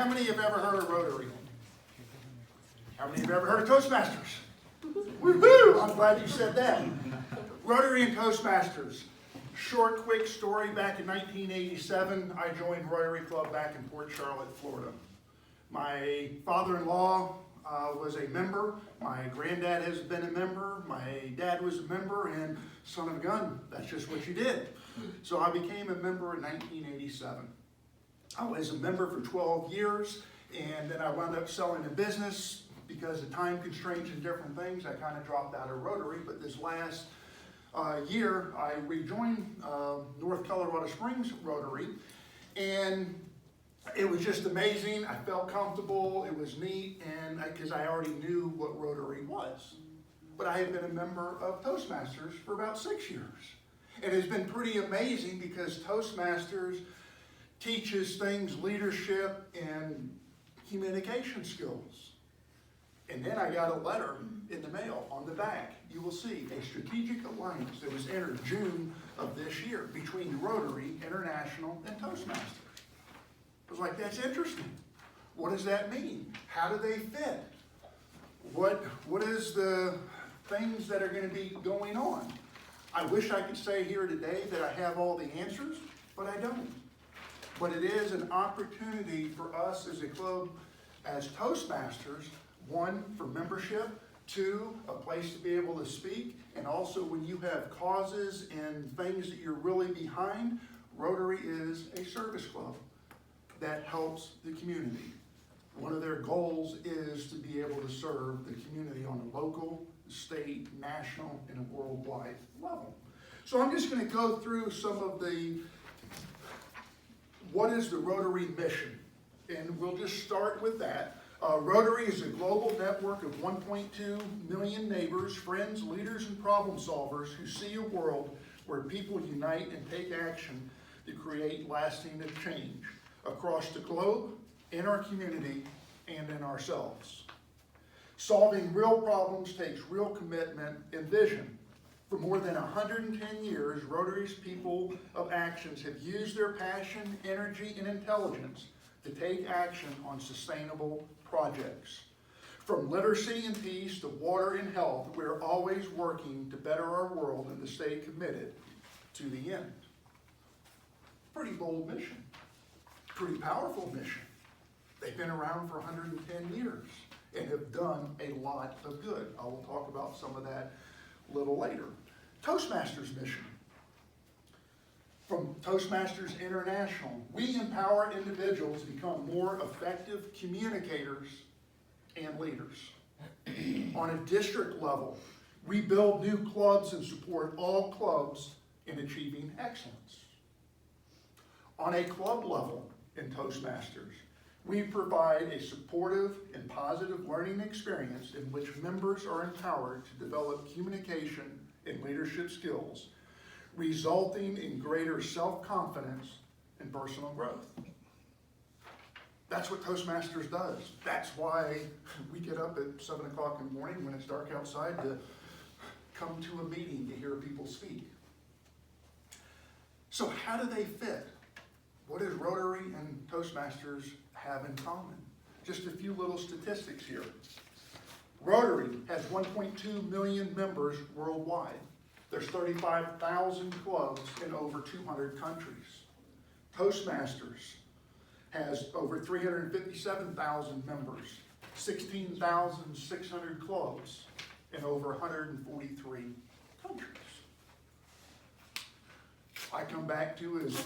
how many have ever heard of Rotary? How many have ever heard of Toastmasters? Woohoo! I'm glad you said that. Rotary and Toastmasters. Short, quick story. Back in 1987, I joined Rotary Club back in Port Charlotte, Florida. My father-in-law was a member. My granddad has been a member. My dad was a member, and son of a gun, that's just what you did. So I became a member in 1987. I was a member for 12 years, and then I wound up selling a business because of time constraints and different things. I kind of dropped out of Rotary, but this last year, I rejoined North Colorado Springs Rotary, and it was just amazing. I felt comfortable. It was neat, and because I already knew what Rotary was. But I had been a member of Toastmasters for about 6 years. And it's been pretty amazing because Toastmasters teaches things, leadership and communication skills. And then I got a letter in the mail on the back. You will see a strategic alliance that was entered June of this year between Rotary International and Toastmasters. I was like, that's interesting. What does that mean? How do they fit? What is the things that are going to be going on? I wish I could say here today that I have all the answers, but I don't. But it is an opportunity for us as a club, as Toastmasters, one, for membership, two, a place to be able to speak, and also when you have causes and things that you're really behind, Rotary is a service club that helps the community. One of their goals is to be able to serve the community on a local, state, national, and a worldwide level. So I'm just going to go through some of what is the Rotary mission? And we'll just start with that. Rotary is a global network of 1.2 million neighbors, friends, leaders, and problem solvers who see a world where people unite and take action to create lasting change across the globe, in our community, and in ourselves. Solving real problems takes real commitment and vision. For more than 110 years, Rotary's people of actions have used their passion, energy, and intelligence to take action on sustainable projects. From literacy and peace to water and health, we're always working to better our world and to stay committed to the end. Pretty bold mission. Pretty powerful mission. They've been around for 110 years and have done a lot of good. I will talk about some of that a little later. Toastmasters mission. From Toastmasters International, we empower individuals to become more effective communicators and leaders. On a district level, we build new clubs and support all clubs in achieving excellence. On a club level in Toastmasters, we provide a supportive and positive learning experience in which members are empowered to develop communication and leadership skills, resulting in greater self-confidence and personal growth. That's what Toastmasters does. That's why we get up at 7 o'clock in the morning when it's dark outside to come to a meeting to hear people speak. So how do they fit? What does Rotary and Toastmasters have in common? Just a few little statistics here. Rotary has 1.2 million members worldwide. There's 35,000 clubs in over 200 countries. Toastmasters has over 357,000 members, 16,600 clubs in over 143 countries. I come back to is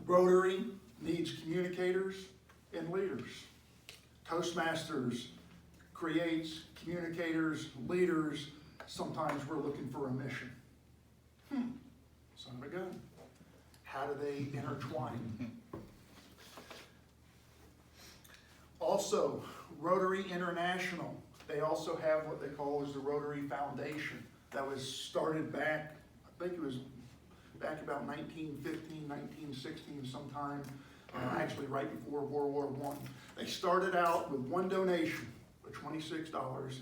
Rotary needs communicators and leaders. Toastmasters creates communicators, leaders. Sometimes we're looking for a mission. Son of a gun. How do they intertwine? Also, Rotary International, they also have what they call is the Rotary Foundation. That was started back, I think it was back about 1915, 1916 sometime, actually right before World War I. They started out with one donation of $26.50.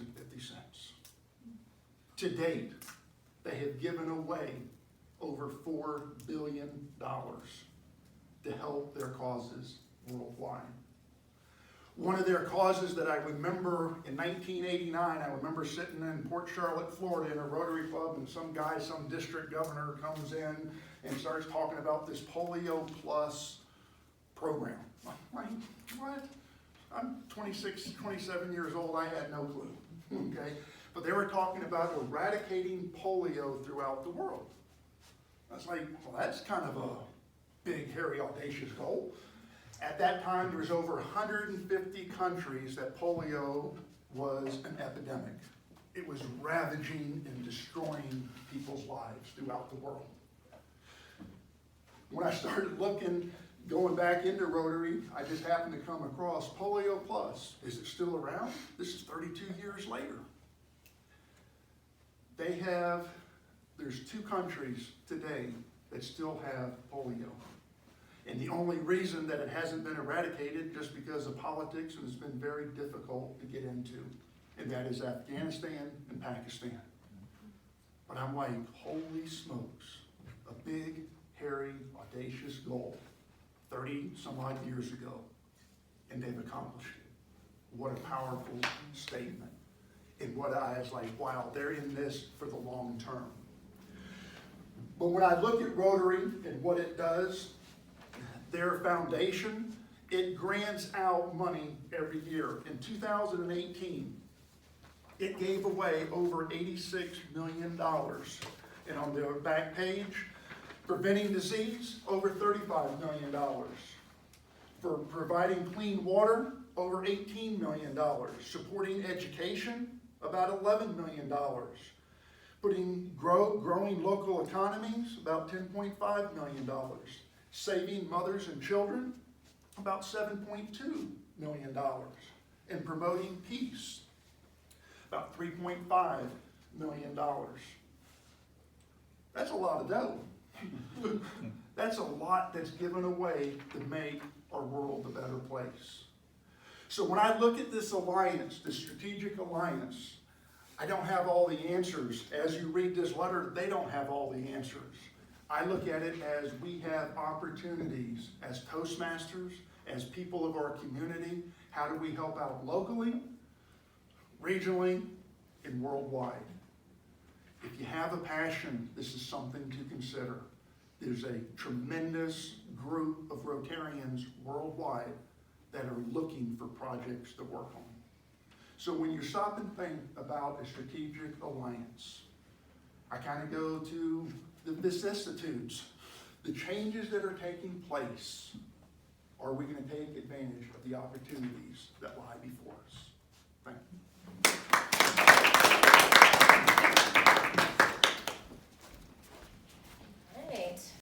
To date, they have given away over $4 billion to help their causes worldwide. One of their causes that I remember in 1989, I remember sitting in Port Charlotte, Florida in a Rotary Club, and some guy, some district governor comes in and starts talking about this Polio Plus program. I'm like, what? I'm 26, 27 years old, I had no clue, okay? But they were talking about eradicating polio throughout the world. I was like, well, that's kind of a big, hairy, audacious goal. At that time, there was over 150 countries that polio was an epidemic. It was ravaging and destroying people's lives throughout the world. When I started looking, going back into Rotary, I just happened to come across Polio Plus. Is it still around? This is 32 years later. There's 2 countries today that still have polio. And the only reason that it hasn't been eradicated just because of politics, and it's been very difficult to get into, and that is Afghanistan and Pakistan. But I'm like, holy smokes, a big, hairy, audacious goal 30 some odd years ago, and they've accomplished it. What a powerful statement. And what I was like, wow, they're in this for the long term. But when I look at Rotary and what it does, their foundation, it grants out money every year. In 2018, it gave away over $86 million. And on their back page, preventing disease, over $35 million. For providing clean water, over $18 million. Supporting education, about $11 million. Growing local economies, about $10.5 million. Saving mothers and children, about $7.2 million. And promoting peace, about $3.5 million. That's a lot of dough. That's a lot that's given away to make our world a better place. So when I look at this alliance, this strategic alliance, I don't have all the answers. As you read this letter, they don't have all the answers. I look at it as we have opportunities as Toastmasters, as people of our community. How do we help out locally, regionally, and worldwide? If you have a passion, this is something to consider. There's a tremendous group of Rotarians worldwide that are looking for projects to work on. So when you stop and think about a strategic alliance, I kind of go to the vicissitudes, the changes that are taking place. Are we going to take advantage of the opportunities that lie before us?